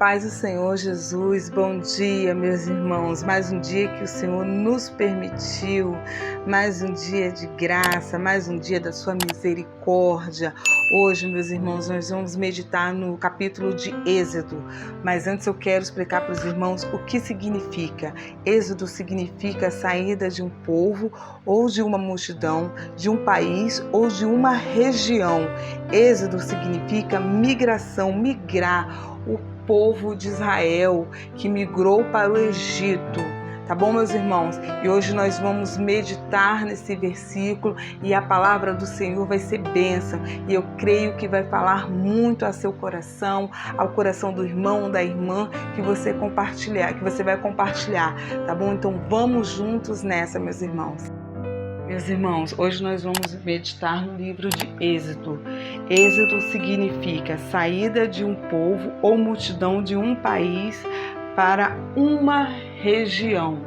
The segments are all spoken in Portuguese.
paz do Senhor Jesus, bom dia, meus irmãos. Mais um dia que o Senhor nos permitiu, mais um dia de graça, mais um dia da sua misericórdia. Hoje, meus irmãos, nós vamos meditar no capítulo de Êxodo, mas antes eu quero explicar para os irmãos o que significa. Êxodo significa a saída de um povo ou de uma multidão, de um país ou de uma região. Êxodo significa migração, migrar, o povo de Israel que migrou para o Egito. Tá bom, meus irmãos? E hoje nós vamos meditar nesse versículo e a palavra do Senhor vai ser bênção. E eu creio que vai falar muito ao seu coração, ao coração do irmão, da irmã que você vai compartilhar, tá bom? Então vamos juntos nessa, meus irmãos. Meus irmãos, hoje nós vamos meditar no livro de Êxodo. Êxodo significa saída de um povo ou multidão de um país para uma região.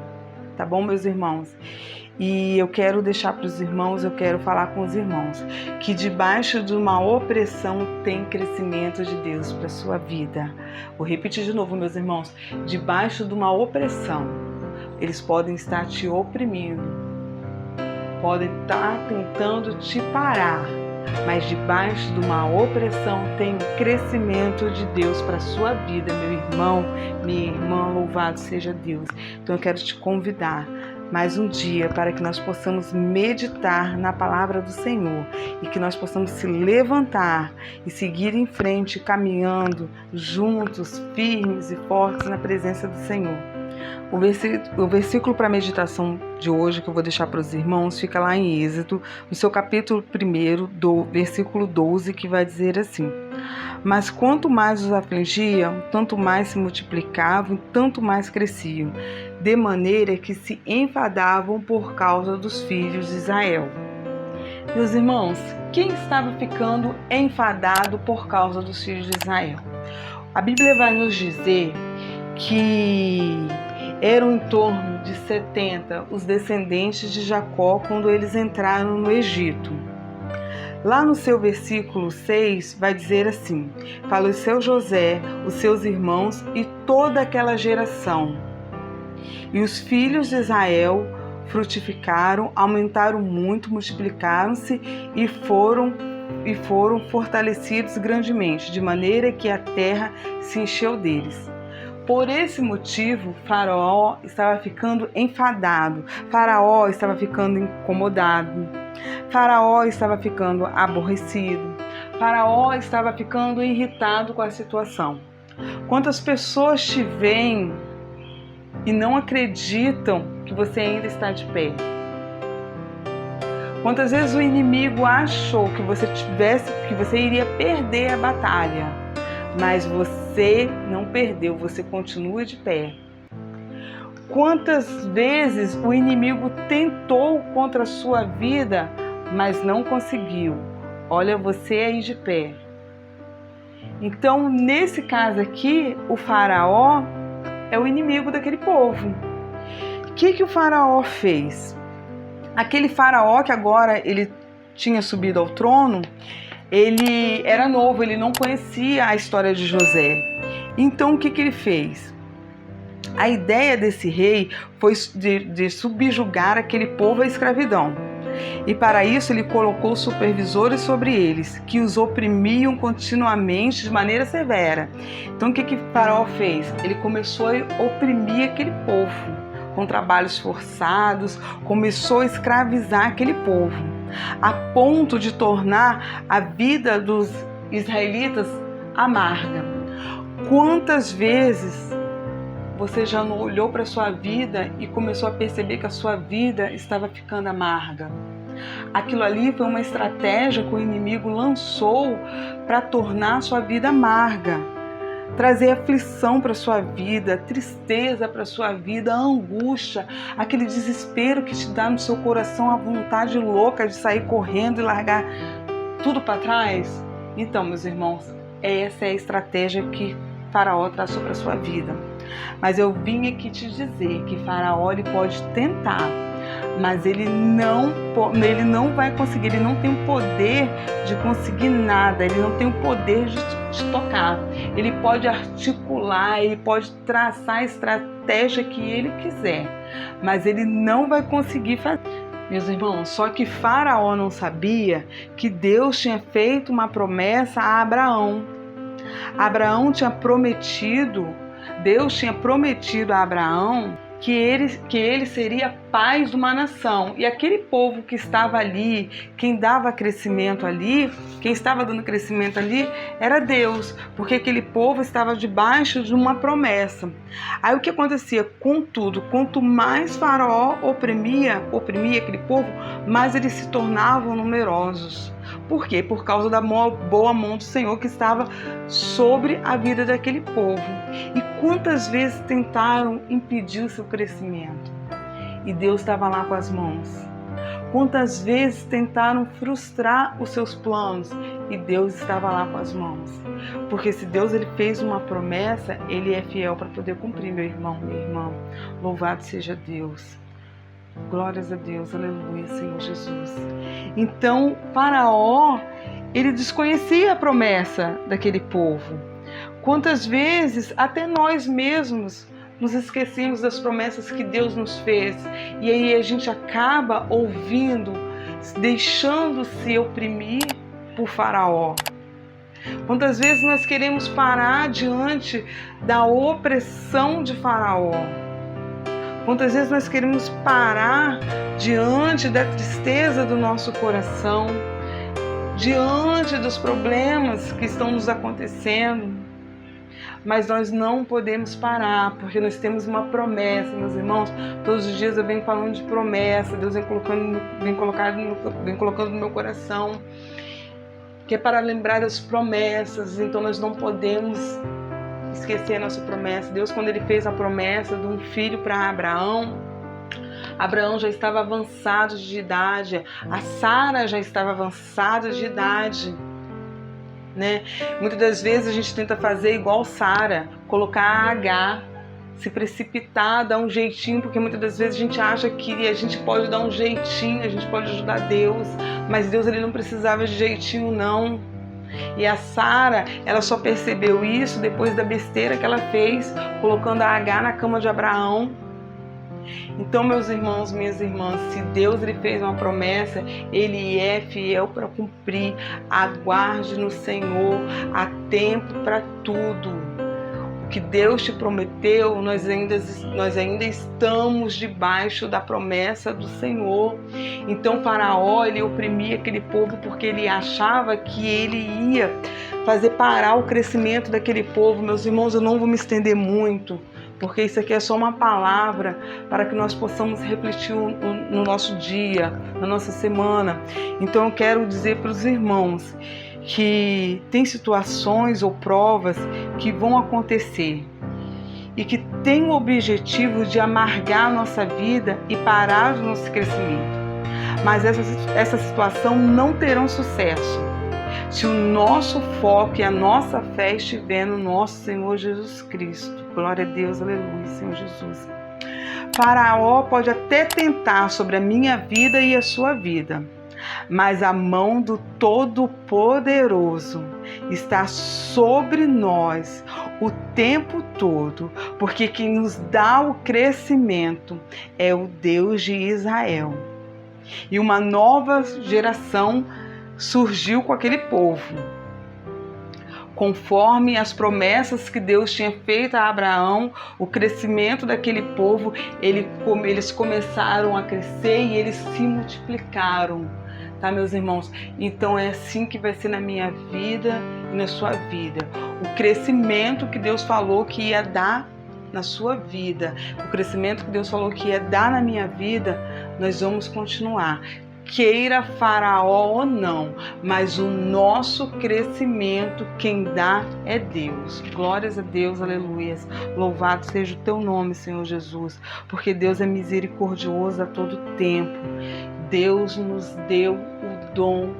Tá bom, meus irmãos? E eu quero deixar para os irmãos, eu quero falar com os irmãos, que debaixo de uma opressão tem crescimento de Deus para a sua vida. Vou repetir de novo, meus irmãos. Debaixo de uma opressão, eles podem estar te oprimindo, podem estar tentando te parar, mas debaixo de uma opressão tem crescimento de Deus para a sua vida, meu irmão, minha irmã, louvado seja Deus. Então eu quero te convidar mais um dia para que nós possamos meditar na palavra do Senhor e que nós possamos se levantar e seguir em frente, caminhando juntos, firmes e fortes na presença do Senhor. O versículo para a meditação de hoje que eu vou deixar para os irmãos fica lá em Êxodo, no seu capítulo 1, do versículo 12, que vai dizer assim: mas quanto mais os afligiam, tanto mais se multiplicavam, tanto mais cresciam, de maneira que se enfadavam por causa dos filhos de Israel. Meus irmãos, quem estava ficando enfadado por causa dos filhos de Israel? A Bíblia vai nos dizer que eram em torno de 70 os descendentes de Jacó quando eles entraram no Egito. Lá no seu versículo 6 vai dizer assim: faleceu José, os seus irmãos e toda aquela geração. E os filhos de Israel frutificaram, aumentaram muito, multiplicaram-se e foram fortalecidos grandemente, de maneira que a terra se encheu deles. Por esse motivo, Faraó estava ficando enfadado, Faraó estava ficando incomodado, Faraó estava ficando aborrecido, Faraó estava ficando irritado com a situação. Quantas pessoas te veem e não acreditam que você ainda está de pé? Quantas vezes o inimigo achou que você iria perder a batalha, mas você não perdeu, você continua de pé. Quantas vezes o inimigo tentou contra a sua vida, mas não conseguiu. Olha você aí de pé. Então, nesse caso aqui, o Faraó é o inimigo daquele povo. O que o Faraó fez? Aquele Faraó que agora ele tinha subido ao trono, ele era novo, ele não conhecia a história de José. Então o que ele fez? A ideia desse rei foi de subjugar aquele povo à escravidão. E para isso ele colocou supervisores sobre eles, que os oprimiam continuamente de maneira severa. Então o que Faraó fez? Ele começou a oprimir aquele povo com trabalhos forçados, começou a escravizar aquele povo, a ponto de tornar a vida dos israelitas amarga. Quantas vezes você já não olhou para a sua vida e começou a perceber que a sua vida estava ficando amarga? Aquilo ali foi uma estratégia que o inimigo lançou para tornar a sua vida amarga, trazer aflição para a sua vida, tristeza para a sua vida, angústia, aquele desespero que te dá no seu coração a vontade louca de sair correndo e largar tudo para trás. Então, meus irmãos, essa é a estratégia que Faraó traz sobre a sua vida. Mas eu vim aqui te dizer que Faraó ele pode tentar, mas ele não vai conseguir, ele não tem o poder de conseguir nada, ele não tem o poder de tocar. Ele pode articular, ele pode traçar a estratégia que ele quiser, mas ele não vai conseguir fazer. Meus irmãos, só que Faraó não sabia que Deus tinha feito uma promessa a Abraão. Deus tinha prometido a Abraão que ele seria pai de uma nação. E aquele povo que estava ali, quem dava crescimento ali, quem estava dando crescimento ali, era Deus, porque aquele povo estava debaixo de uma promessa. Aí o que acontecia? Contudo, quanto mais Faraó oprimia aquele povo, mais eles se tornavam numerosos. Por quê? Por causa da boa mão do Senhor que estava sobre a vida daquele povo. E quantas vezes tentaram impedir o seu crescimento? E Deus estava lá com as mãos. Quantas vezes tentaram frustrar os seus planos? E Deus estava lá com as mãos. Porque se Deus ele fez uma promessa, Ele é fiel para poder cumprir, meu irmão, minha irmã. Louvado seja Deus. Glórias a Deus, aleluia, Senhor Jesus. Então, Faraó, ele desconhecia a promessa daquele povo. Quantas vezes, até nós mesmos, nos esquecemos das promessas que Deus nos fez. E aí a gente acaba ouvindo, deixando-se oprimir por Faraó. Quantas vezes nós queremos parar diante da opressão de Faraó? Quantas vezes nós queremos parar diante da tristeza do nosso coração, diante dos problemas que estão nos acontecendo, mas nós não podemos parar, porque nós temos uma promessa, meus irmãos. Todos os dias eu venho falando de promessa, Deus vem colocando no meu coração, que é para lembrar das promessas. Então nós não podemos esquecer a nossa promessa. Deus, quando ele fez a promessa de um filho para Abraão já estava avançado de idade, a Sara já estava avançada de idade, né? Muitas das vezes a gente tenta fazer igual Sara, colocar a H, se precipitar, dar um jeitinho, porque muitas das vezes a gente acha que a gente pode dar um jeitinho, a gente pode ajudar Deus, mas Deus ele não precisava de jeitinho não. E a Sara, ela só percebeu isso depois da besteira que ela fez, colocando a H na cama de Abraão. Então, meus irmãos, minhas irmãs, se Deus ele fez uma promessa, Ele é fiel para cumprir. Aguarde no Senhor, há tempo para tudo. O que Deus te prometeu, nós ainda estamos debaixo da promessa do Senhor. Então Faraó, ele oprimia aquele povo porque ele achava que ele ia fazer parar o crescimento daquele povo. Meus irmãos, eu não vou me estender muito, porque isso aqui é só uma palavra para que nós possamos refletir no nosso dia, na nossa semana. Então eu quero dizer para os irmãos que tem situações ou provas que vão acontecer e que tem o objetivo de amargar a nossa vida e parar o nosso crescimento. Mas essa situação não terão sucesso se o nosso foco e a nossa fé estiver no nosso Senhor Jesus Cristo. Glória a Deus, aleluia, Senhor Jesus. Faraó pode até tentar sobre a minha vida e a sua vida, mas a mão do Todo-Poderoso está sobre nós o tempo todo, porque quem nos dá o crescimento é o Deus de Israel. E uma nova geração surgiu com aquele povo, conforme as promessas que Deus tinha feito a Abraão. O crescimento daquele povo, eles começaram a crescer e eles se multiplicaram, tá, meus irmãos? Então é assim que vai ser na minha vida e na sua vida. O crescimento que Deus falou que ia dar na sua vida, o crescimento que Deus falou que ia dar na minha vida, nós vamos continuar. Queira Faraó ou não, mas o nosso crescimento quem dá é Deus. Glórias a Deus, aleluias. Louvado seja o teu nome, Senhor Jesus, porque Deus é misericordioso a todo tempo. Deus nos deu o dom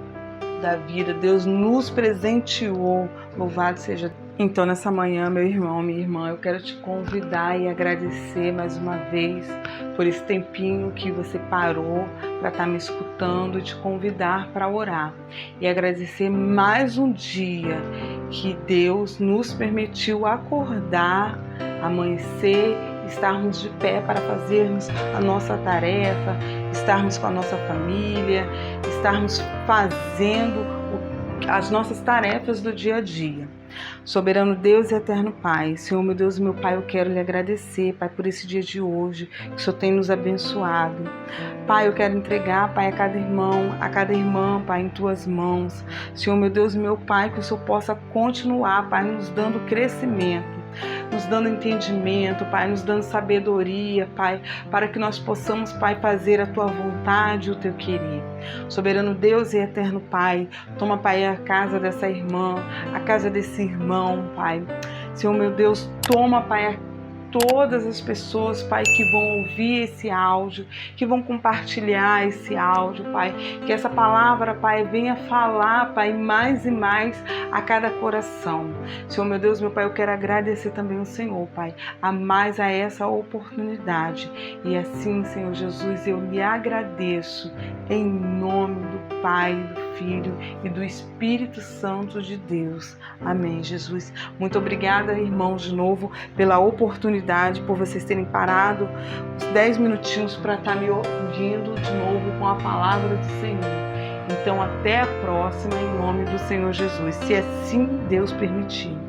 da vida, Deus nos presenteou. Louvado seja Então, nessa manhã, meu irmão, minha irmã, eu quero te convidar e agradecer mais uma vez por esse tempinho que você parou para estar me escutando e te convidar para orar. E agradecer mais um dia que Deus nos permitiu acordar, amanhecer, estarmos de pé para fazermos a nossa tarefa, estarmos com a nossa família, estarmos fazendo as nossas tarefas do dia a dia. Soberano Deus e eterno Pai, Senhor meu Deus e meu Pai, eu quero lhe agradecer, Pai, por esse dia de hoje, que o Senhor tem nos abençoado. Pai, eu quero entregar, Pai, a cada irmão, a cada irmã, Pai, em Tuas mãos. Senhor meu Deus e meu Pai, que o Senhor possa continuar, Pai, nos dando crescimento, nos dando entendimento, Pai, nos dando sabedoria, Pai, para que nós possamos, Pai, fazer a Tua vontade e o Teu querer. Soberano Deus e eterno Pai, toma, Pai, a casa dessa irmã, a casa desse irmão, Pai. Senhor meu Deus, toma, Pai, todas as pessoas, Pai, que vão ouvir esse áudio, que vão compartilhar esse áudio, Pai, que essa palavra, Pai, venha falar, Pai, mais e mais a cada coração. Senhor, meu Deus, meu Pai, eu quero agradecer também ao Senhor, Pai, a mais a essa oportunidade. E assim, Senhor Jesus, eu lhe agradeço em nome do Pai, do Filho e do Espírito Santo de Deus. Amém, Jesus. Muito obrigada, irmãos, de novo, pela oportunidade, por vocês terem parado uns 10 minutinhos para estar me ouvindo de novo com a palavra do Senhor. Então, até a próxima, em nome do Senhor Jesus, se assim Deus permitir.